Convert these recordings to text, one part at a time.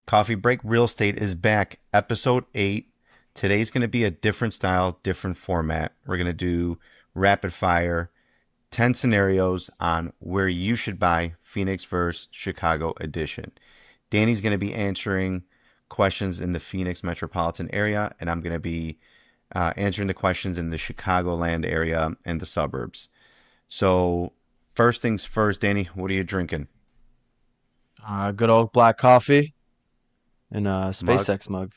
Coffee Break Real Estate is back, episode 8. Today's going to be a different style, different format. We're going to do rapid fire, 10 scenarios on where you should buy Phoenix versus Chicago edition. Danny's going to be answering questions in the Phoenix metropolitan area, and I'm going to be answering the questions in the Chicagoland area and the suburbs. So first things first, Danny, what are you drinking? Good old black coffee in a Mug? SpaceX mug.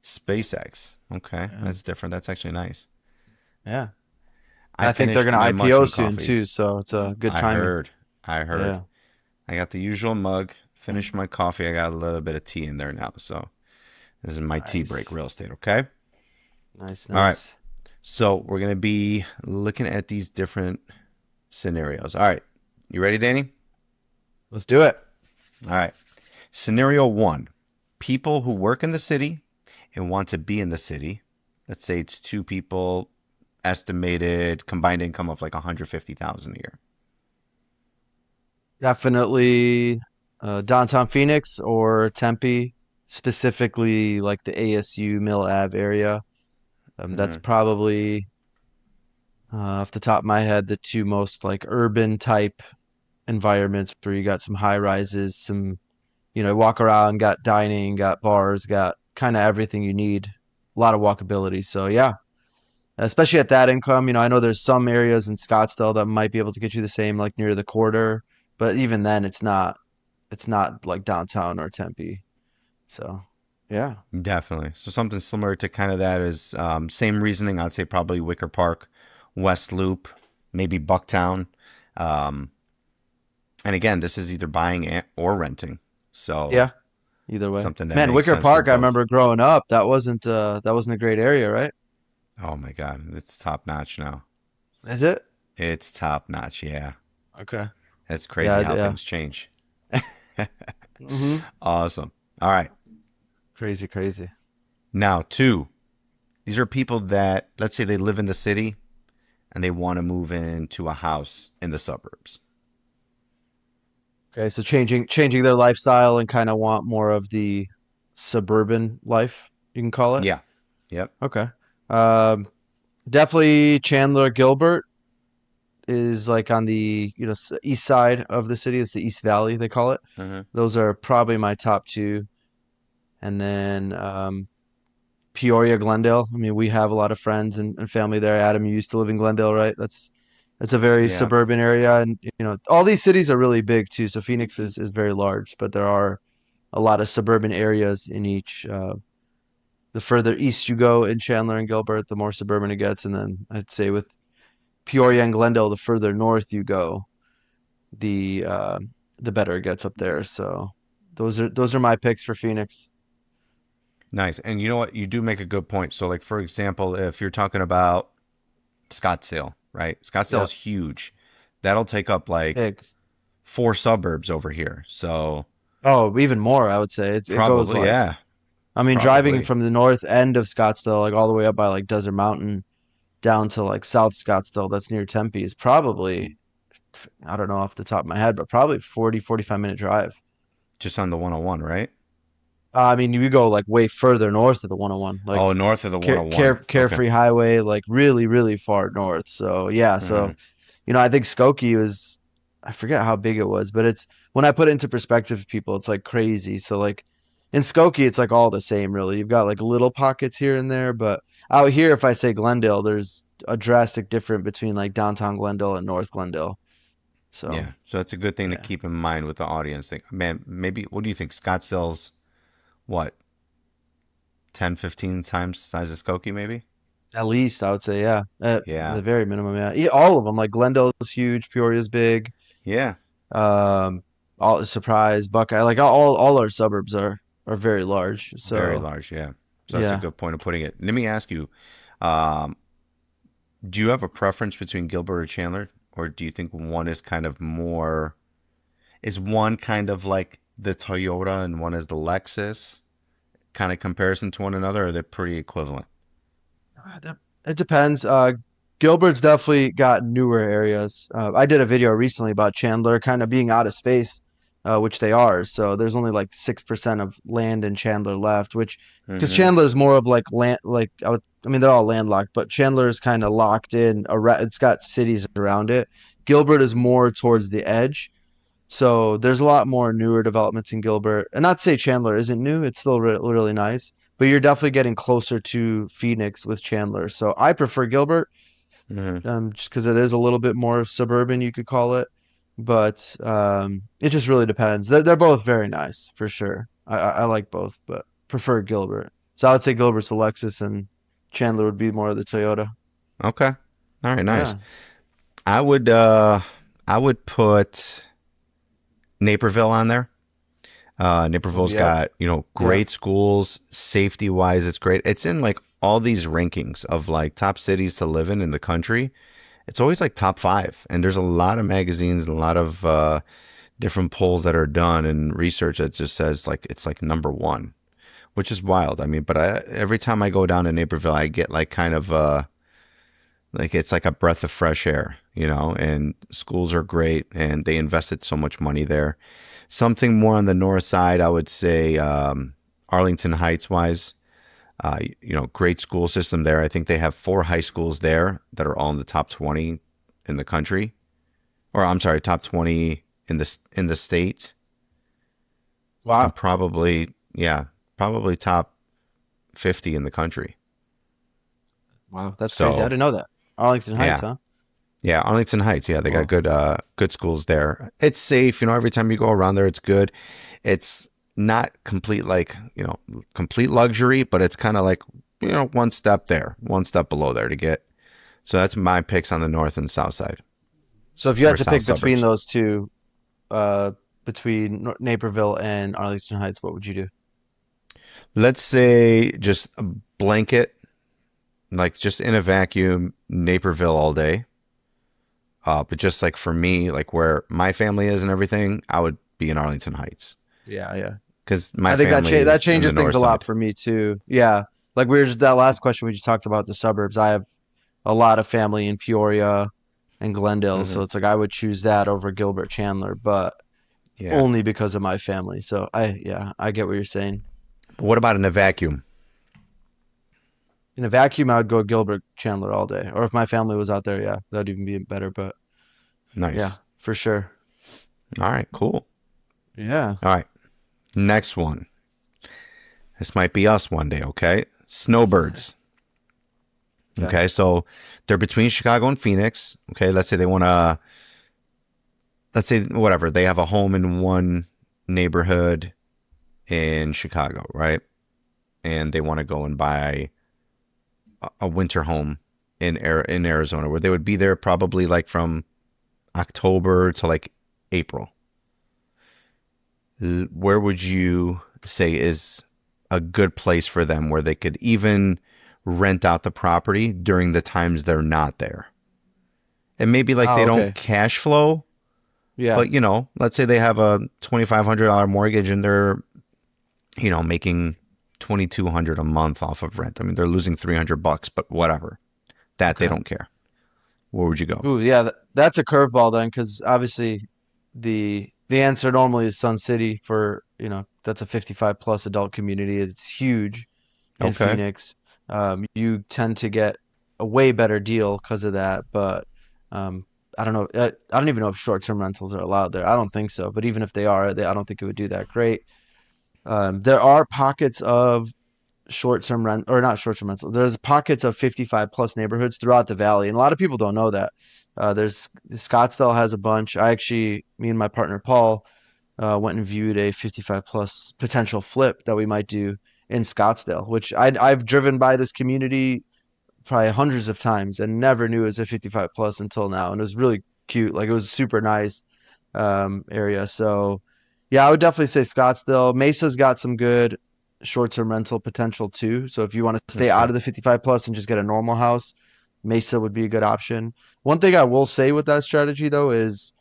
SpaceX. Okay, Yeah. that's different. That's actually nice. Yeah. I I think they're finished gonna my IPO mushroom soon coffee. too, so it's a good I timing. heard. I heard. Yeah. I got the usual mug, finished my coffee. I got a little bit of tea in there now. So this is my tea break Nice. real estate, okay? Nice, All right. nice. So we're going to be looking at these different scenarios. All right. You ready, Danny? Let's do it. All right. Scenario 1. People who work in the city and want to be in the city. Let's say it's 2 people, estimated combined income of like 150,000 a year. Definitely downtown Phoenix or Tempe, specifically like the ASU Mill Ave area. That's Hmm. probably off the top of my head the two most like urban type environments where you got some high rises, some walk around, got dining, got bars, got kind of everything you need. A lot of walkability. So yeah, especially at that income, I know there's some areas in Scottsdale that might be able to get you the same, like near the quarter, but even then, it's not like downtown or Tempe. So yeah, Definitely. So something similar to kind of that is same reasoning. I'd say probably Wicker Park, West Loop, maybe Bucktown. Um, and again, this is either buying or renting. So yeah. Either way, something that man, makes Wicker sense for Park. I both. remember growing up. That wasn't a great area, right? Oh my God, it's top notch now. Is it? It's top notch. Yeah. Okay. It's Yeah, crazy how yeah. things change. Mm-hmm. Awesome. All right. Crazy, crazy. Now, 2. These are people that, let's say they live in the city and they want to move into a house in the suburbs. Okay, so changing their lifestyle and kind of want more of the suburban life, you can call it. Yeah. Yep. Okay. Um, Definitely Chandler Gilbert is like on the east side of the city. It's the East Valley they call it. Hmm. Those are probably my top two, and then Peoria, Glendale. I mean, we have a lot of friends and family there. Adam, you used to live in Glendale, right? That's a very Yeah. suburban area, and all these cities are really big too. So Phoenix is very large, but there are a lot of suburban areas in each. The further east you go in Chandler and Gilbert, the more suburban it gets, and then I'd say with Peoria and Glendale, the further north you go, the uh, the better it gets up there. So those are my picks for Phoenix. Nice. And you know what? You do make a good point. So, like, for example, if you're talking about Scottsdale, right? Scottsdale Yeah, is huge. That'll take up like big. 4 suburbs over here. So, Oh, even more, I would say. It goes probably, like, yeah. I mean, driving Probably. from the north end of Scottsdale, like all the way up by like Desert Mountain down to like South Scottsdale, that's near Tempe, is probably, I don't know off the top of my head, but probably 40, 45 minute drive. Just on the 101, right? I mean, you go like way further north of the 101, like Oh, north of the 101. Okay. Carefree Highway, like really, really far north. So yeah, so Hmm. I think Skokie was, I forget how big it was, but it's when I put it into perspective to people, it's like crazy. So like in Skokie, it's like all the same, really. You've got like little pockets here and there, but out here, if I say Glendale, there's a drastic difference between like downtown Glendale and North Glendale. So Yeah. So that's a good thing to yeah, keep in mind with the audience. Think, man, maybe, what do you think? Scottsdale's what, 10, 15 times the size of Skokie, maybe? at least I would say yeah, at Yeah. the very minimum, yeah. All of them, like Glendale's huge, Peoria's big. Yeah. Um, all Surprise, Buckeye, like all our suburbs are very large. Very So large. Yeah. So that's a yeah, good point of putting it. Let me ask you, um, do you have a preference between Gilbert or Chandler? Or do you think one is kind of more, is one kind of like the Toyota and one is the Lexus kind of comparison to one another? Or are they pretty equivalent? it depends. Gilbert's definitely got newer areas. I did a video recently about Chandler kind of being out of space, which they are. So there's only like 6% of land in Chandler left, which because Mm-hmm. Chandler's more of like land, like I mean they're all landlocked, but Chandler's kind of locked in. It's got cities around it. Gilbert is more towards the edge. So there's a lot more newer developments in Gilbert. And not to say Chandler isn't new, it's still really nice, but you're definitely getting closer to Phoenix with Chandler. So I prefer Gilbert, Mm-hmm. just because it is a little bit more suburban, you could call it. But it just really depends. They're both very nice for sure. I like both, but prefer Gilbert. So I would say Gilbert's a Lexus, and Chandler would be more of the Toyota. Okay. All right, nice. Yeah. I would I would put Naperville on there. Oh, Naperville's yep. got, Yep. great schools, safety wise, it's great. It's in like all these rankings of like top cities to live in the country. It's always like top five. And there's a lot of magazines, and a lot of different polls that are done and research that just says like it's like number one, which is wild. I mean, but every time I go down to Naperville, I get like kind of like it's like a breath of fresh air, and schools are great and they invested so much money there. Something more on the north side, I would say Arlington Heights wise, great school system there. I think they have four high schools there that are all in the top 20 in the country, or I'm sorry, top 20 in the state, and Wow. probably, yeah, probably top 50 in the country. Wow. That's crazy. I So didn't know that. Arlington Heights, yeah, huh? yeah, Arlington Heights. Yeah, they got Wow. good schools there. It's safe. Every time you go around there, it's good. It's not complete like complete luxury, but it's kind of like one step there, one step below there to get. So that's my picks on the north and south side, So if you or had to south pick between suburbs. those two, uh, between Naperville and Arlington Heights, what would you do? Let's say just a blanket, like just in a vacuum, Naperville all day. But just like for me, like where my family is and everything, I would be in Arlington Heights Yeah, yeah. because my I think family that is in the changes things north a lot side. for me too. Yeah, like we were just that last question we just talked about the suburbs. I have a lot of family in Peoria and Glendale, so Hmm. it's like I would choose that over Gilbert Chandler, but Yeah. only because of my family. So I get what you're saying. But what about in a vacuum? In a vacuum, I would go Gilbert Chandler all day. Or if my family was out there, yeah, that'd even be better. But yeah, Nice. for sure. All right, cool. Yeah. All right, next one. This might be us one day, okay? Snowbirds. Okay. Okay, so they're between Chicago and Phoenix. Okay, let's say they want to, let's say whatever, they have a home in one neighborhood in Chicago, right? And they want to go and buy a winter home in Arizona, where they would be there probably like from October to like April. Where would you say is a good place for them where they could even rent out the property during the times they're not there? And maybe like they Oh, don't okay. cash flow, Yeah. but let's say they have a $2,500 mortgage and they're, making 2,200 a month off of rent. I mean, they're losing $300, but whatever. That they Okay. don't care. Where would you go? Ooh, yeah, that's a curveball then, because obviously the answer normally is Sun City for, that's a 55 plus adult community. It's huge in Okay. Phoenix. You tend to get a way better deal because of that, but I don't know. I don't even know if short-term rentals are allowed there. I don't think so, but even if they are, I don't think it would do that great. There are pockets of short-term rent or not short-term rental. There's pockets of 55 plus neighborhoods throughout the valley, and a lot of people don't know that. There's Scottsdale has a bunch. Me and my partner Paul, went and viewed a 55 plus potential flip that we might do in Scottsdale, which I've driven by this community probably hundreds of times and never knew it was a 55 plus until now, and it was really cute. Like it was a super nice area. So yeah, I would definitely say Scottsdale. Mesa's got some good short-term rental potential too. So if you want to stay out Okay. of the 55 plus and just get a normal house, Mesa would be a good option. One thing I will say with that strategy though is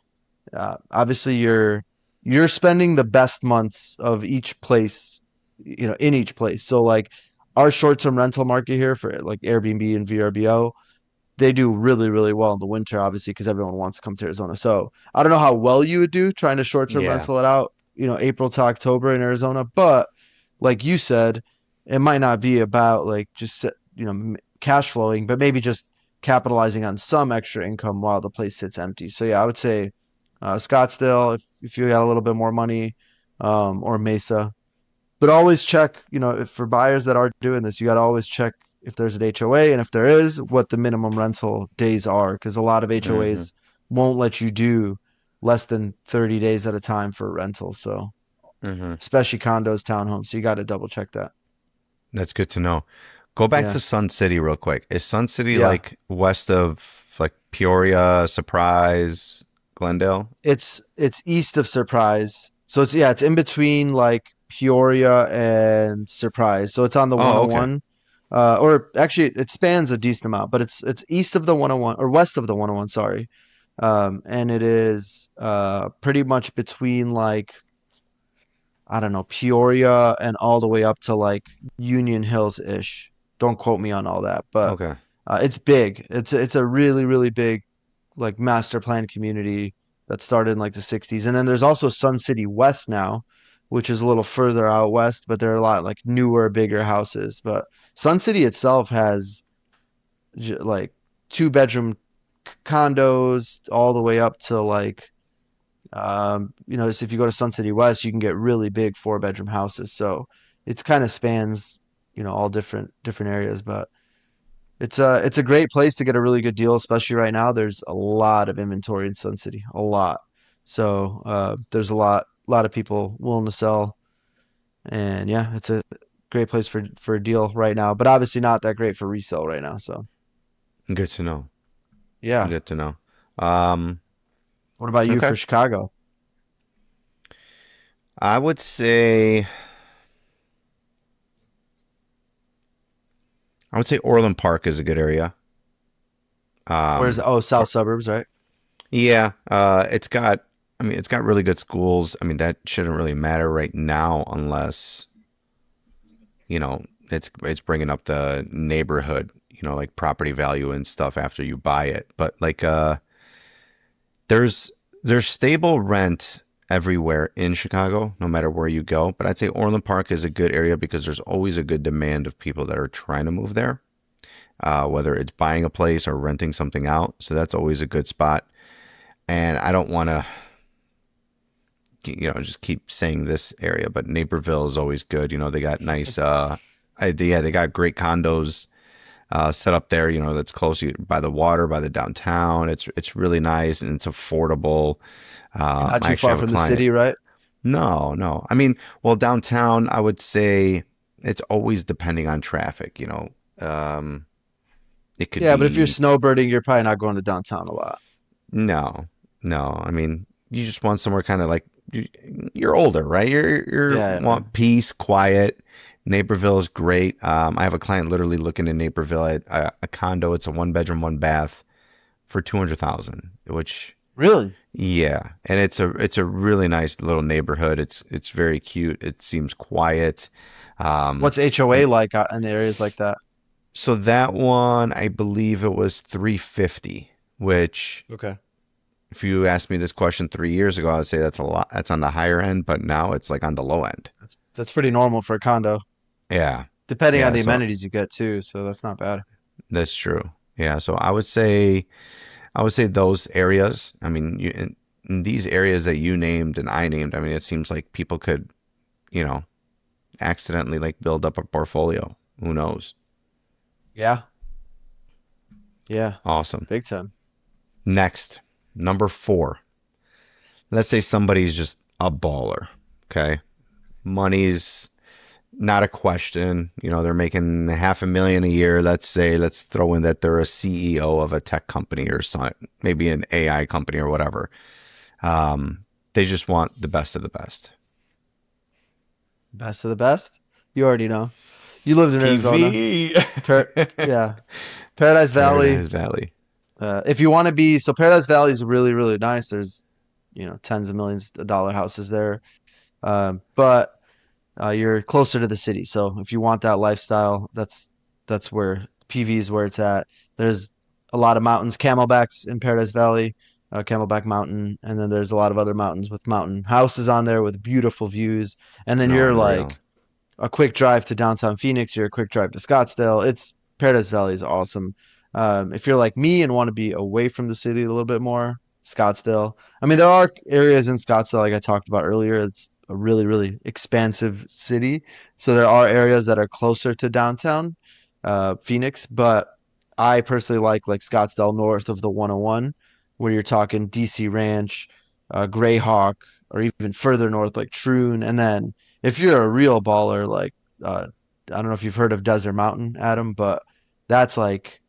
obviously you're spending the best months of each place, in each place. So like our short-term rental market here for like Airbnb and VRBO, they do really, really well in the winter, obviously, because everyone wants to come to Arizona. So I don't know how well you would do trying to short term Yeah. rental it out, April to October in Arizona. But like you said, it might not be about like just, cash flowing, but maybe just capitalizing on some extra income while the place sits empty. So yeah, I would say Scottsdale if you got a little bit more money, or Mesa. But always check, if for buyers that are doing this, you got to always check if there's an HOA, and if there is, what the minimum rental days are, because a lot of Hmm. HOAs won't let you do less than 30 days at a time for rental. So, Hmm. especially condos, townhomes. So you got to double check that. That's good to know. Go back Yeah. to Sun City real quick. Is Sun City Yeah. like west of like Peoria, Surprise, Glendale? It's east of Surprise. So it's in between like Peoria and Surprise. So it's on the Oh, okay. 101. Or actually it spans a decent amount, but it's east of the 101 or west of the 101, sorry. And it is pretty much between like I don't know, Peoria and all the way up to like Union Hills ish. Don't quote me on all that, but Okay. it's big. It's a really really big like master plan community that started in like the 60s. And then there's also Sun City West now, which is a little further out west, but there are a lot like newer, bigger houses. But Sun City itself has like two-bedroom condos all the way up to like so if you go to Sun City West, you can get really big four-bedroom houses. So it's kind of spans, all different areas, but it's a great place to get a really good deal, especially right now. There's a lot of inventory in Sun City, a lot. So there's a lot of people willing to sell, and yeah, it's a great place for a deal right now. But obviously not that great for resale right now. So Good to know. yeah, Good to know. Um, what about you okay. for Chicago? I would say Orland Park is a good area. Where's Or, South suburbs, right? yeah, it's got really good schools. I mean, that shouldn't really matter right now unless, it's bringing up the neighborhood, like property value and stuff after you buy it. But like there's stable rent everywhere in Chicago, no matter where you go. But I'd say Orland Park is a good area because there's always a good demand of people that are trying to move there, whether it's buying a place or renting something out. So that's always a good spot. And I don't want to, just keep saying this area, but Naperville is always good. They got nice, they got great condos set up there. That's close by the water, by the downtown. It's really nice and it's affordable. And not I too actually far have a from the client. city, right? No, no. I mean, well, downtown, I would say it's always depending on traffic. It could Yeah, but if you're be snowbirding, you're probably not going to downtown a lot. no, no. I mean, you just want somewhere kind of like you're older, right? You're Yeah, yeah. want peace, quiet. Naperville is great. I have a client literally looking in Naperville at a condo. It's a one bedroom, one bath for 200,000, which Really? yeah, and it's a really nice little neighborhood. It's very cute. It seems quiet. What's HOA And like in areas like that? so that one, I believe it was 350, which Okay. if you asked me this question 3 years ago, I would say that's a lot. That's on the higher end, but now it's like on the low end. That's pretty normal for a condo, Yeah, depending on yeah. the So amenities you get too. So that's not bad. that's true. Yeah. So I would say those areas. I mean, in these areas that you named and I named, I mean, it seems like people could, you know, accidentally like build up a portfolio. Who knows? Yeah. Yeah. Awesome. Big time. Next, number four. Let's say somebody's just a baller. Okay. Money's not a question. They're making 500,000 a year. Let's throw in that they're a CEO of a tech company or some, maybe an AI company or whatever. They just want the best of the best. Best of the best. You already know. You lived in Arizona. PV. Yeah. Paradise Valley. Paradise Valley. If you want to be, so Paradise Valley is really, really nice. There's, tens of millions of dollar houses there. But you're closer to the city. So if you want that lifestyle, that's where PV is where it's at. There's a lot of mountains, Camelbacks in Paradise Valley, Camelback Mountain, and then there's a lot of other mountains with mountain houses on there with beautiful views. And then No, you're unreal. like a quick drive to downtown Phoenix, you're a quick drive to Scottsdale. It's Paradise Valley is awesome. If you're like me and want to be away from the city a little bit more, Scottsdale. I mean, there are areas in Scottsdale, like I talked about earlier. It's a really, really expansive city. So there are areas that are closer to downtown Phoenix, but I personally like Scottsdale north of the 101, where you're talking DC Ranch, Greyhawk, or even further north like Troon, and then if you're a real baller, like I don't know if you've heard of Desert Mountain, Adam, but that's like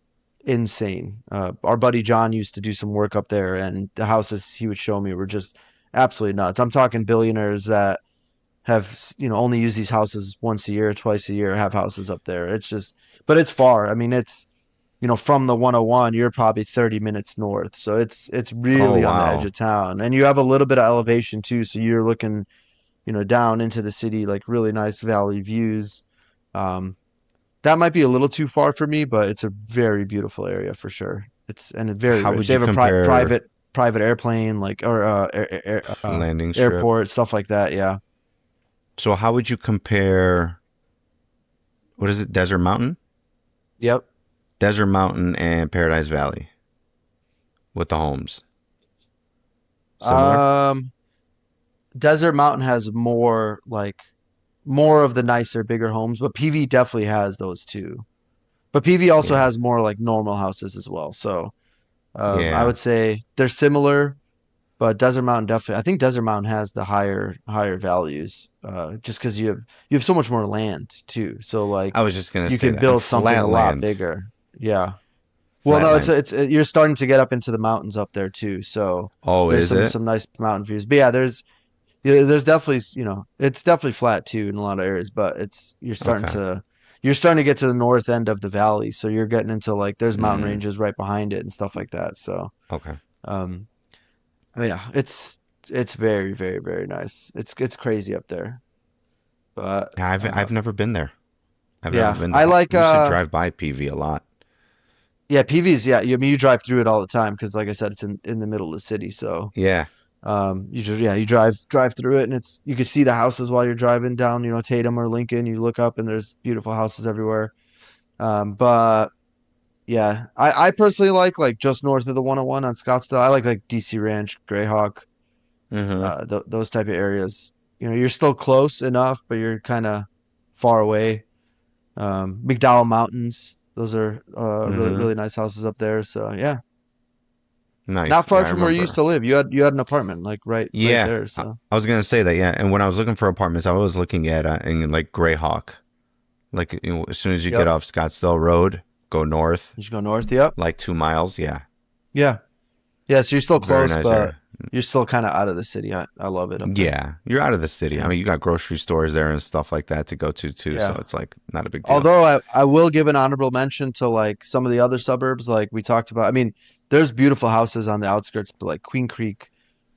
insane. Our buddy John used to do some work up there, and the houses he would show me were just absolutely nuts. I'm talking billionaires that have only use these houses once a year, twice a year, have houses up there. It's just, but it's far. I mean, it's from the 101, you're probably 30 minutes north, so it's Oh really on the edge wow. of town, and you have a little bit of elevation too, so you're looking down into the city, like really nice valley views. Um, that might be a little too far for me, but it's a very beautiful area for sure. It's very How rich. would They you have a compare private airplane, like or landing strip? airport stuff like that. Yeah. So how would you compare what is it? Desert Mountain? Yep. Desert Mountain and Paradise Valley with the homes. Similar? Um, Desert Mountain has more of the nicer, bigger homes, but PV definitely has those too. But PV also Yeah. has more like normal houses as well. So I Yeah. would say they're similar. But Desert Mountain definitely, I think Desert Mountain has the higher values, just because you have so much more land too. So I like was just gonna you say can that. And build something a lot flatland. bigger. Yeah. Well, no, Flatland. you're starting to get up into the mountains up there too. So Oh, there's is it? some nice mountain views. But yeah, there's definitely it's definitely flat too in a lot of areas. But Okay. you're starting to get to the north end of the valley. So you're getting into like there's mountain Mm, ranges right behind it and stuff like that. So okay. um, yeah, it's very, very, very nice. It's crazy up there. But Yeah, I've never been there. I've never yeah, been I there. I like used to drive by PV a lot. yeah, PVs, yeah, I mean you drive through it all the time because like I said it's in the middle of the city. So Yeah. you just yeah, you drive through it and it's you can see the houses while you're driving down, Tatum or Lincoln. You look up and there's beautiful houses everywhere. But yeah, I personally like just north of the 101 on Scottsdale. I like DC Ranch, Greyhawk, Mm-hmm. those type of areas. You're still close enough, but you're kind of far away. McDowell Mountains, those are really Mm-hmm. really nice houses up there. So yeah, Nice. not far Yeah, I from where you used remember. to live. You had an apartment like right Yeah. there. I, So I was gonna say that, yeah. And when I was looking for apartments, I was looking at in like Greyhawk. Like as soon as you get yep, off Scottsdale Road, go north you should go north. Yep, like 2 miles. Yeah. yeah, yeah. So you're still Very close, nice but area. you're still kind of out of the city. I love it up there. Yeah, you're out of the city. I Yeah, mean, you got grocery stores there and stuff like that to go to too, so yeah. it's like not a big deal. Although I will give an honorable mention to like some of the other suburbs, like we talked about. I mean, there's beautiful houses on the outskirts, like Queen Creek,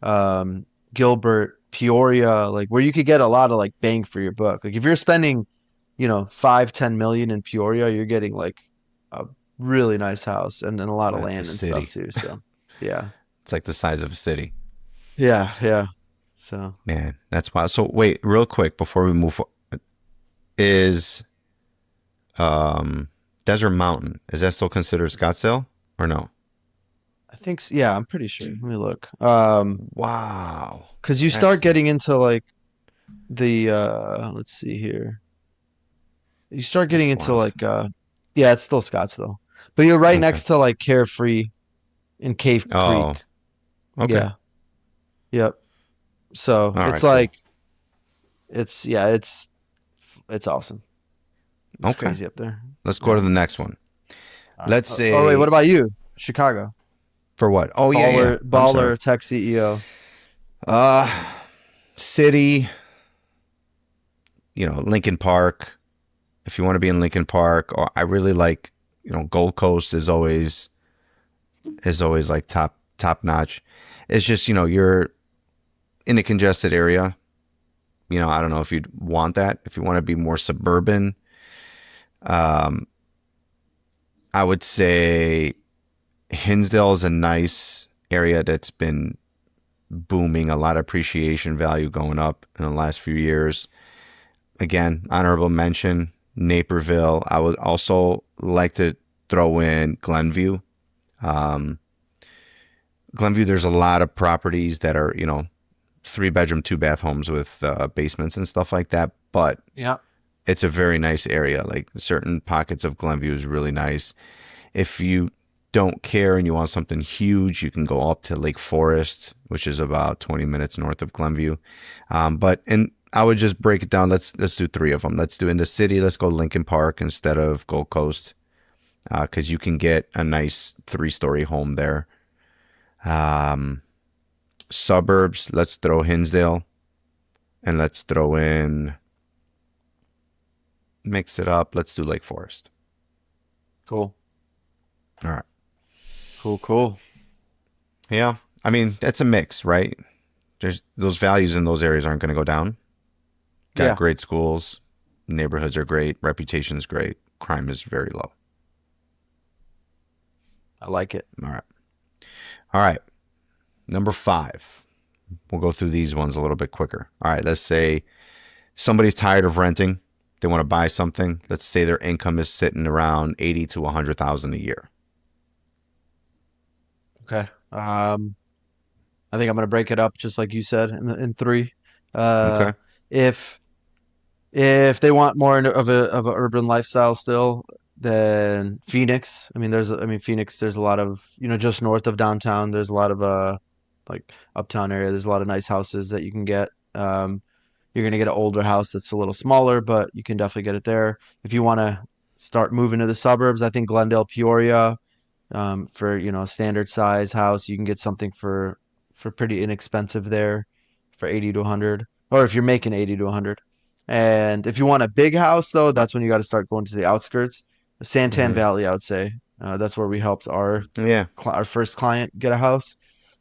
um, Gilbert, Peoria, like where you could get a lot of like bang for your buck. Like if you're spending, 5-10 million in Peoria, you're getting like a really nice house and a lot of A land and stuff city. too. So yeah, It's like the size of a city. yeah, yeah. So Man, that's wild. So wait, real quick before we move, is um Desert Mountain, is that still considered Scottsdale or no? I think yeah, I'm pretty sure. Let me look. Wow, Because you start that's getting into like the let's see here. You start getting that's into wild. like yeah, it's still Scottsdale. But you're right Okay. next to like Carefree and Cave Oh, Creek. okay. Yeah. Yep. So All it's right, cool. like it's awesome. It's Okay, crazy up there. let's go to Yeah. the next one. All right. Let's Oh wait, what say about you? Chicago. for what? Oh yeah, yeah. I'm sorry. Baller tech CEO. Uh, city. Lincoln Park. If you want to be in Lincoln Park, or I really like, Gold Coast is always like top notch. It's just you're in a congested area. I don't know if you'd want that. If you want to be more suburban, um, I would say Hinsdale is a nice area that's been booming, a lot of appreciation value going up in the last few years. Again, honorable mention, Naperville. I would also like to throw in Glenview. Um, Glenview, there's a lot of properties that are, 3 bedroom, 2 bath homes with basements and stuff like that. But Yeah. it's a very nice area. Like certain pockets of Glenview is really nice. If you don't care and you want something huge, you can go up to Lake Forest, which is about 20 minutes north of Glenview. But and I would just break it down. Let's do three of them. Let's do in the city. Let's go Lincoln Park instead of Gold Coast, because you can get a nice 3-story home there. Um, Suburbs. Let's throw Hinsdale, and let's throw in, mix it up. Let's do Lake Forest. Cool. All right. Cool. Cool. Yeah. I mean, that's a mix, right? There's those values in those areas aren't going to go down. Got Yeah. great schools, neighborhoods are great, reputation's great, crime is very low. I like it. All right. All right. Number 5. We'll go through these ones a little bit quicker. All right. Let's say somebody's tired of renting. They want to buy something. Let's say their income is sitting around 80 to 100,000 a year. Okay. I think I'm gonna break it up just like you said in three. Uh, Okay. if if they want more of a urban lifestyle still, then Phoenix. I mean Phoenix. There's a lot of just north of downtown. There's a lot of like uptown area. There's a lot of nice houses that you can get. You're gonna get an older house that's a little smaller, but you can definitely get it there. If you want to start moving to the suburbs, I think Glendale, Peoria, for a standard size house, you can get something for pretty inexpensive there, for 80 to 100, or if you're making 80 to 100. And if you want a big house though, that's when you got to start going to the outskirts. The Santan Hmm. Valley, I would say, that's where we helped Yeah. our first client get a house.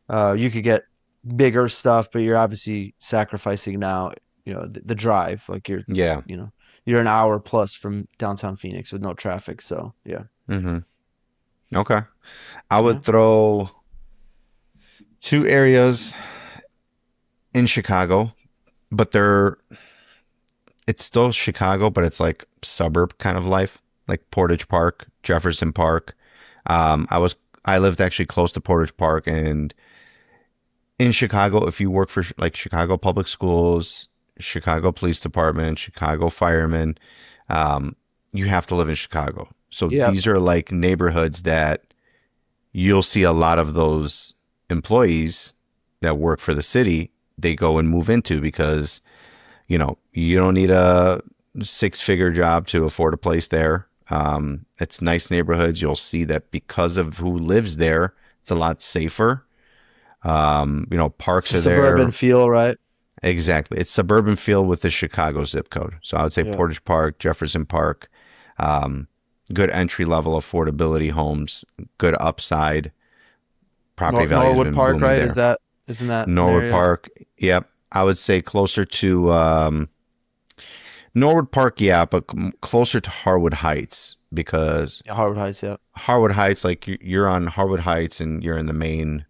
You could get bigger stuff, but you're obviously sacrificing now, the drive. Like Yeah. you know, you're an hour plus from downtown Phoenix with no traffic. So yeah, Hmm. Okay. I yeah, would throw 2 areas in Chicago, but it's still Chicago, but it's like suburb kind of life, like Portage Park, Jefferson Park. Um, I was I lived actually close to Portage Park, and in Chicago, if you work for like Chicago Public Schools, Chicago Police Department, Chicago Firemen, um, you have to live in Chicago. So yeah. these are like neighborhoods that you'll see a lot of those employees that work for the city. They go and move into because you don't need a 6-figure job to afford a place there. It's nice neighborhoods. You'll see that because of who lives there, it's a lot safer. It's Parks a are suburban there. feel, right? Exactly. It's suburban feel with the Chicago zip code. So I would say Yeah. Portage Park, Jefferson Park, um, good entry level affordability homes, good upside. Property value has Norwood been Park, booming right? there. Isn't that an Norwood area? Park, yep. I would say closer to Norwood Park, yeah, but closer to Harwood Heights because Yeah, Harvard Heights, yeah. Harwood Heights, like you're on Harwood Heights and you're in the main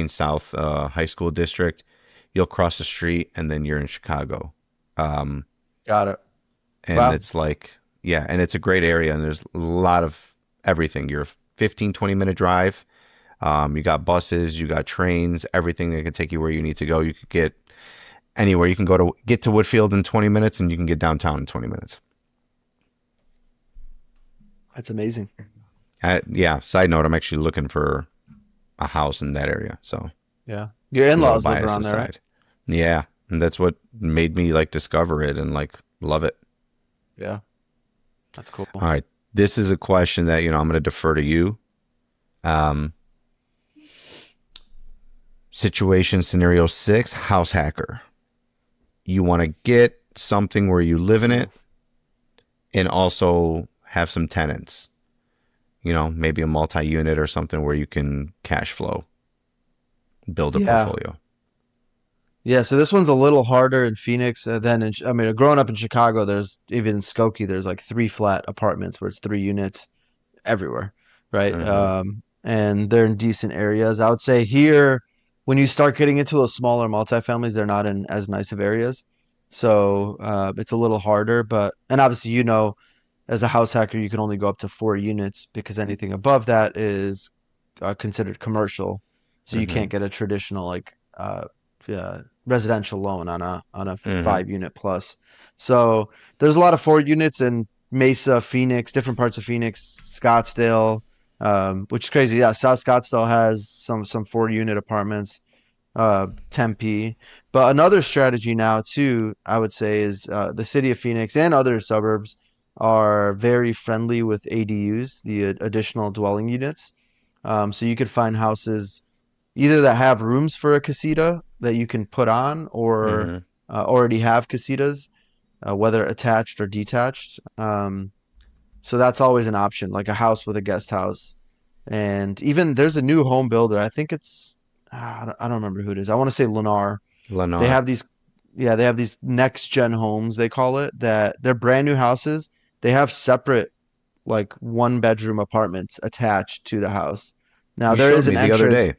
South high school district. You'll cross the street and then you're in Chicago, um, Got it. and Wow. it's like yeah, and it's a great area and there's a lot of everything. You're a 15-20 minute drive. You got buses, you got trains, everything that can take you where you need to go. You could get anywhere. You can get to Woodfield in 20 minutes and you can get downtown in 20 minutes. That's amazing. Yeah, side note, I'm actually looking for a house in that area. So Yeah. Your a little in-laws live bias around there, right? aside. Yeah. And that's what made me like discover it and like love it. Yeah. That's cool. All right. This is a question that, I'm going to defer to you. Um, Situation scenario 6, house hacker. You want to get something where you live in Ooh. it and also have some tenants, maybe a multi unit or something where you can cash flow, build a Yeah. portfolio. Yeah, so this one's a little harder in Phoenix than I mean, growing up in Chicago, there's even in Skokie, there's like three flat apartments where it's three units everywhere, right? Hmm. and they're in decent areas. I would say here, when you start getting into those smaller multifamilies, they're not in as nice of areas. So it's a little harder. But, and obviously, as a house hacker, you can only go up to 4 units because anything above that is considered commercial. So you Mm-hmm. can't get a traditional residential loan on a Mm-hmm. 5 unit plus. So there's a lot of 4 units in Mesa, Phoenix, different parts of Phoenix, Scottsdale, which is crazy. Yeah, South Scottsdale has some 4 unit apartments. Tempe, but another strategy now too, I would say, is the city of Phoenix and other suburbs are very friendly with ADUs, the additional dwelling units. So you could find houses either that have rooms for a casita that you can put on, or Mm-hmm. already have casitas, whether attached or detached. So that's always an option, like a house with a guest house. And even there's a new home builder. I think it's I don't remember who it is. I want to say Lennar. They Lennar. have these, yeah, they have these next gen homes, they call it, that they're brand new houses. They have separate, like, 1 bedroom apartments attached to the house. Now You there showed is me an the other entrance. day.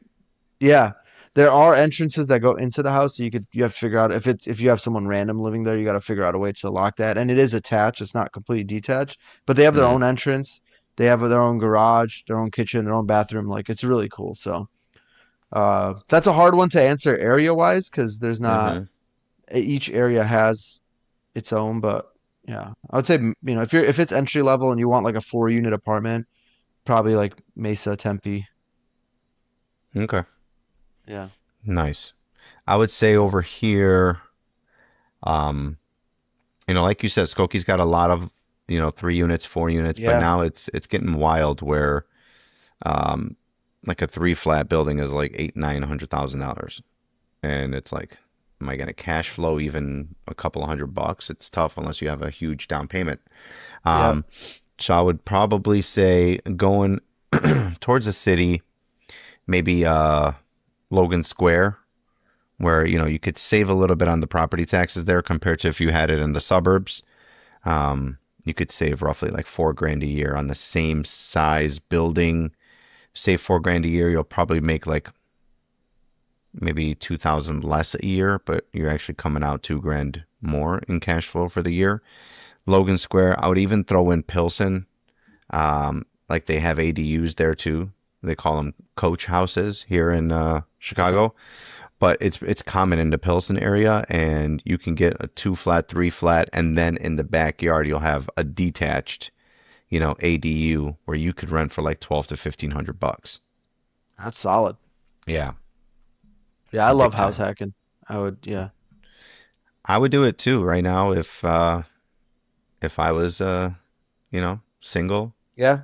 Yeah, there are entrances that go into the house. So you have to figure out if you have someone random living there, you got to figure out a way to lock that. And it is attached; it's not completely detached, but they have their Mm. own entrance. They have their own garage, their own kitchen, their own bathroom. Like, it's really cool. So that's a hard one to answer area wise because there's not Mm-hmm. each area has its own. But yeah, I would say, if it's entry level and you want like a 4 unit apartment, probably like Mesa, Tempe. Okay. Yeah. Nice. I would say over here, um, like you said, Skokie's got a lot of, 3 units, 4 units, but Yeah. now it's getting wild where, um, like a three flat building is like eight, $900,000, and it's like, am I going to cash flow even a couple of $100? It's tough unless you have a huge down payment. Yep. Um, so I would probably say going towards the city, maybe Logan Square, where you could save a little bit on the property taxes there compared to if you had it in the suburbs. You could save roughly like 4 grand a year on the same size building. Save 4 grand a year, you'll probably make like maybe 2,000 less a year, but you're actually coming out 2 grand more in cash flow for the year. Logan Square, I would even throw in Pilsen. Like they have ADUs there too. They call them coach houses here in Okay. Chicago, but it's common in the Pilsen area, and you can get a 2 flat, 3 flat, and then in the backyard you'll have a detached, ADU where you could rent for like 12 to 1,500 bucks. That's solid. Yeah, Yeah, I love big house time. hacking. I would, yeah. I would do it too right now if I was single. Yeah.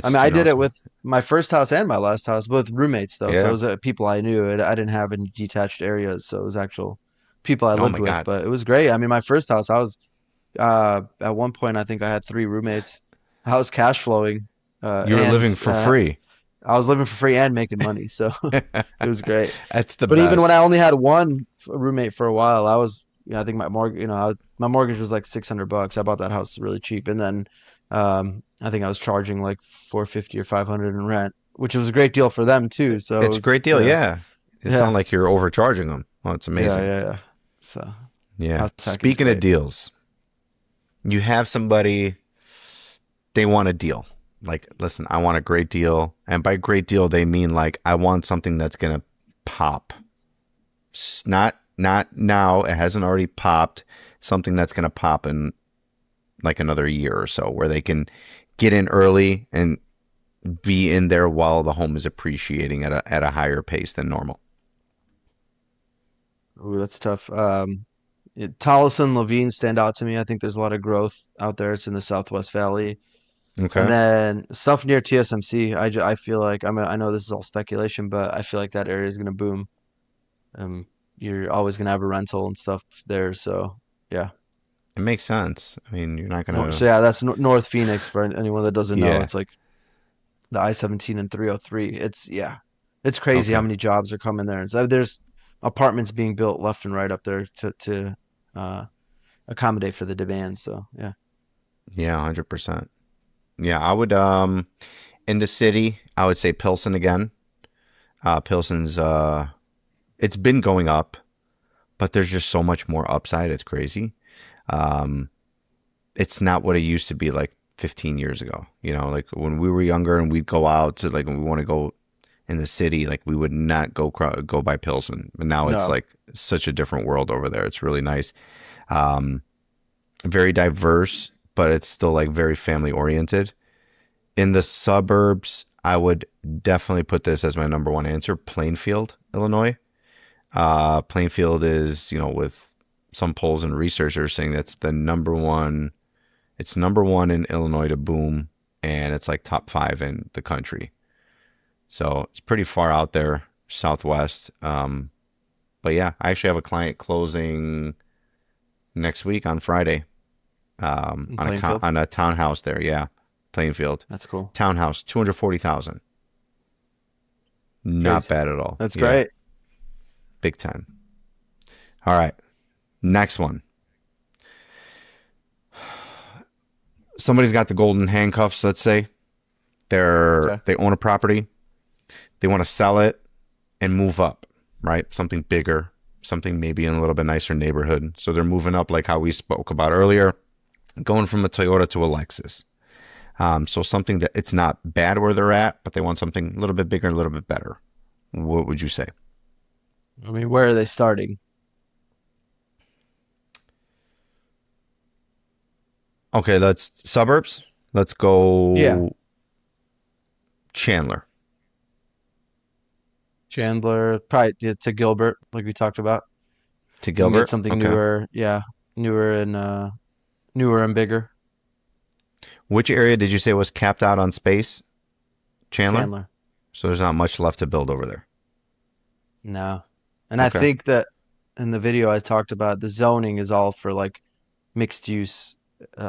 I mean, It's I did it it's with my first house and my last house, both roommates though. So it yeah. was people I knew. I didn't have any detached areas, so it was actual people I Oh lived my with. God, But it was great. I mean, my first house, I was at one point I think I had 3 roommates. I was cash flowing, you were and living for free. I was living for free and making money, so it was great. That's the But even when I best. only had one roommate for a while, I was, I think my mortgage, my mortgage was like $600. I bought that house really cheap, and then I think I was charging like 450 or 500 in rent, which was a great deal for them too. So it It's a was, great deal. yeah, Yeah, it's not yeah, like you're overcharging them. Oh, it's yeah, amazing. yeah, yeah. So Yeah. house hacking's Speaking of great. deals, you have somebody, they want a deal. Like, listen, I want a great deal. And by great deal, they mean like, I want something that's going to pop. Not now. It hasn't already popped. Something that's going to pop in like another year or so where they can get in early and be in there while the home is appreciating at a higher pace than normal. Ooh, that's tough. Tolleson, Levine stand out to me. I think there's a lot of growth out there. It's in the Southwest Valley. And Okay. then stuff near TSMC, I feel like, I know this is all speculation, but I feel like that area is going to boom. Um, you're always going to have a rental and stuff there. So, yeah. It makes sense. I mean, you're not No, gonna. so, yeah, that's North Phoenix for anyone that doesn't know. Yeah. It's like the I-17 and 303. Yeah, it's crazy how Okay. many jobs are coming there. And so there's apartments being built left and right up there to uh, accommodate for the demand. So, yeah. Yeah, 100%. Yeah, I would. In the city, I would say Pilsen again. Pilsen's it's been going up, but there's just so much more upside. It's crazy. Um, it's not what it used to be like 15 years ago. You know, like when we were younger and we'd go out to like when we want to go in the city, like we would not go by Pilsen. But now it's No. like such a different world over there. It's really nice. Um, very diverse, but it's still like very family oriented. In the suburbs, I would definitely put this as my number one answer: Plainfield, Illinois. Plainfield is, with some polls and researchers saying that's the number one. It's number one in Illinois to boom, and it's like top five in the country. So it's pretty far out there, southwest. But yeah, I actually have a client closing next week on Friday. In On a Plainfield. on a townhouse there. Yeah, Plainfield That's cool. townhouse, 240,000. Not Crazy. bad at all. That's Yeah, great. big time. All right, next one. Somebody's got the golden handcuffs. Let's say Okay. they own a property. They want to sell it and move up, right? Something bigger, something maybe in a little bit nicer neighborhood. So they're moving up, like how we spoke about earlier, going from a Toyota to a Lexus. So something that it's not bad where they're at, but they want something a little bit bigger, a little bit better. What would you say? I mean, where are they starting? Okay, let's suburbs. Let's Yeah. go Chandler. Chandler, probably yeah, to Gilbert, like we talked about. To You can get Gilbert. something Okay. newer, yeah, newer and bigger. Which area did you say was capped out on space? Chandler. Chandler. So there's not much left to build over there. No. And I Okay. think that in the video I talked about, the zoning is all for like mixed use,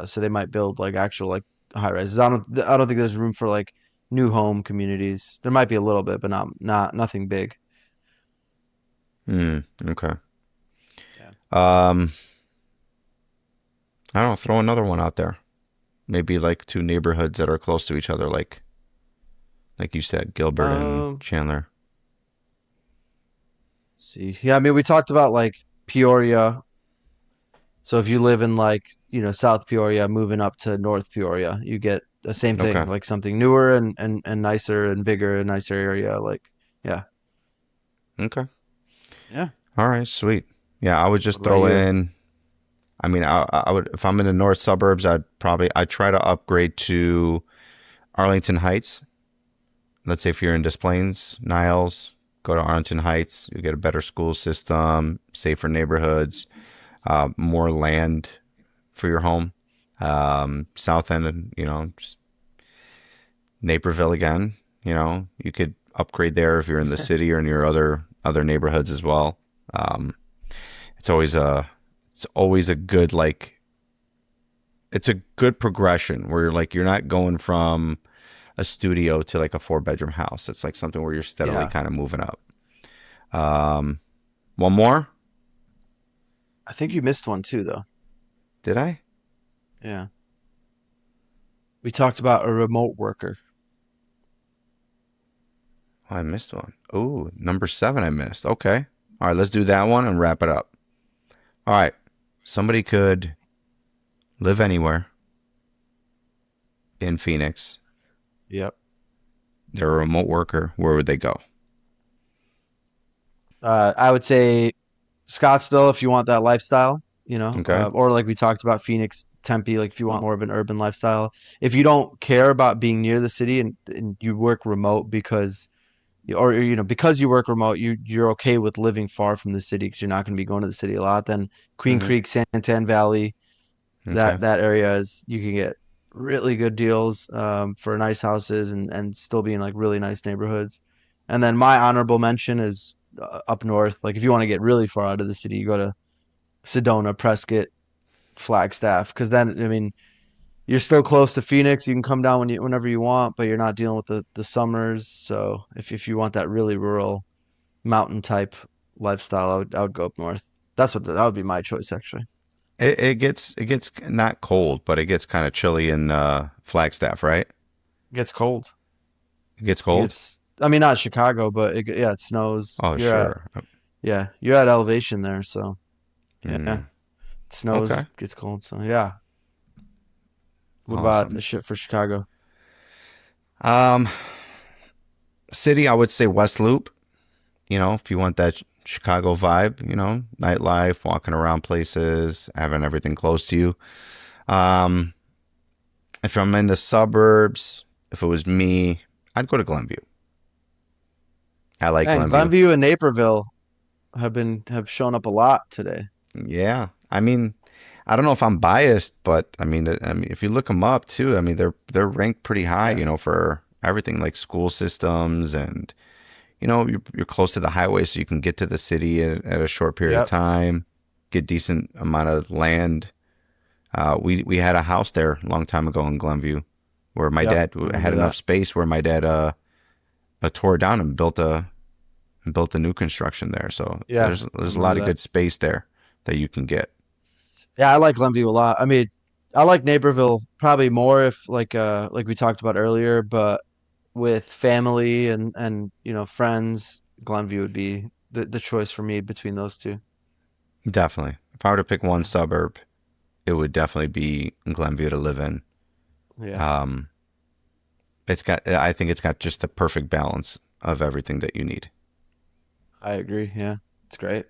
so they might build like actual like high rises. I don't think there's room for like new home communities. There might be a little bit, but not nothing big. Okay. Yeah. Um, I don't know. Throw another one out there. Maybe like two neighborhoods that are close to each other, like you said, Gilbert and Um, Chandler. let's see. Yeah, I mean we talked about like Peoria. So if you live in like, South Peoria, moving up to North Peoria, you get the same thing, Okay. like something newer and nicer and bigger and nicer area. Like, yeah. Okay. Yeah. All right. Sweet. Yeah, I would What just about throw you? in. I mean, I would if I'm in the north suburbs, I'd try to upgrade to Arlington Heights. Let's say if you're in Des Plaines, Niles, go to Arlington Heights. You get a better school system, safer neighborhoods, more land for your home. South End, just Naperville again. You could upgrade there if you're in the city or in your other neighborhoods as well. Um, it's always a good like it's a good progression where you're not going from a studio to like a four-bedroom house. It's like something where you're steadily Yeah. kind of moving up. Um, one more? I think you missed one too, though. Did I? Yeah. We talked about a remote worker. Oh, I missed one. Oh, number seven I missed. Okay. All right, let's do that one and wrap it up. All right. Somebody could live anywhere in Phoenix. Yep. They're a remote worker. Where would they go? I would say Scottsdale if you want that lifestyle, Okay. or like we talked about Phoenix, Tempe, like if you want more of an urban lifestyle. If you don't care about being near the city and you work remote because you work remote, you're okay with living far from the city because you're not going to be going to the city a lot. Then Queen Mm-hmm. Creek, Santan Valley, Okay. that area is you can get really good deals for nice houses and still be in like really nice neighborhoods. And then my honorable mention is up north. Like if you want to get really far out of the city, you go to Sedona, Prescott, Flagstaff, because then I mean you're still close to Phoenix. You can come down whenever you want, but you're not dealing with the summers. So if you want that really rural mountain type lifestyle, I would go up north. That would be my choice actually. It gets not cold, but it gets kind of chilly in Flagstaff, right? It gets cold. It gets It cold. gets, I mean, not Chicago, but yeah, it snows. Oh, sure. Yeah, you're at elevation there, so yeah, Mm, it snows, okay. gets cold. So yeah. What about Awesome. the shit for Chicago? Um, City, I would say West Loop. If you want that Chicago vibe, nightlife, walking around places, having everything close to you. Um, if I'm in the suburbs, if it was me, I'd go to Glenview. I like And Glenview. Glenview and Naperville have shown up a lot today. Yeah. I mean, I don't know if I'm biased, but if you look them up too, they're ranked pretty high, Yeah. for everything like school systems and you're close to the highway, so you can get to the city at a short period of Yep. time, get decent amount of land. We had a house there a long time ago in Glenview, where my Yep. dad I had remember enough that. space where my dad tore down and built a new construction there. So Yeah, I there's a lot remember of that. good space there that you can get. Yeah, I like Glenview a lot. I mean, I like Naperville probably more if like we talked about earlier, but with family and friends, Glenview would be the choice for me between those two. Definitely, if I were to pick one suburb, it would definitely be Glenview to live in. Yeah, Um, I think it's got just the perfect balance of everything that you need. I agree. Yeah, it's great.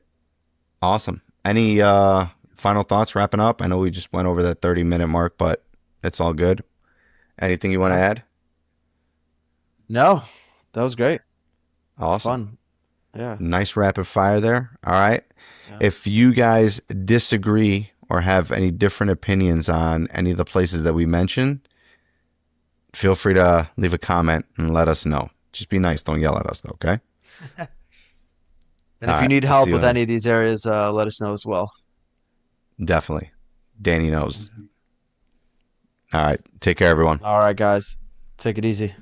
Awesome. Any final thoughts wrapping up? I know we just went over that 30-minute mark, but it's all good. Anything you want to Yeah. add? No, that was great. It's Awesome. fun. Yeah. Nice rapid fire there. All right. Yeah. If you guys disagree or have any different opinions on any of the places that we mentioned, feel free to leave a comment and let us know. Just be nice. Don't yell at us, though, okay? And All if you right. need We'll see help you with in. any of these areas, let us know as well. Definitely. Danny knows. All right. Take care, everyone. All right, guys. Take it easy.